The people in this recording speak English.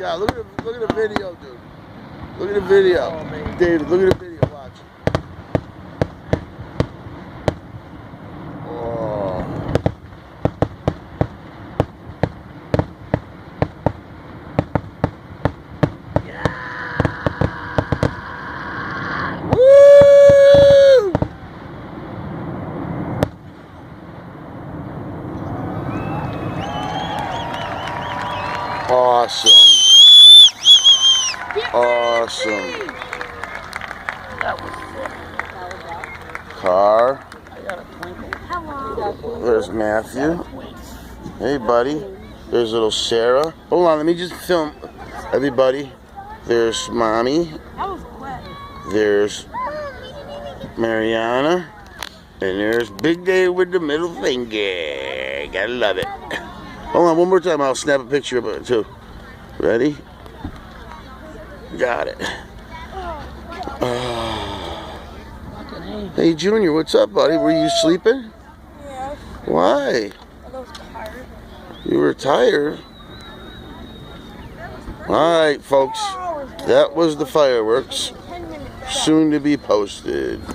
God, look at the video, dude. Look at the video. David, look at the video. Watch. Oh. Woo! Awesome. Awesome. Car. There's Matthew. Hey, buddy. There's little Sarah. Hold on, let me just film everybody. There's Mommy. There's Mariana. And there's Big Dave with the middle finger. Gotta love it. Hold on, one more time. I'll snap a picture of it too. Ready? Got it. Hey, Junior, what's up, buddy? Were you sleeping? Yeah. Why? I was tired. You were tired? Alright, folks. That was the fireworks. 10 minutes. Soon to be posted.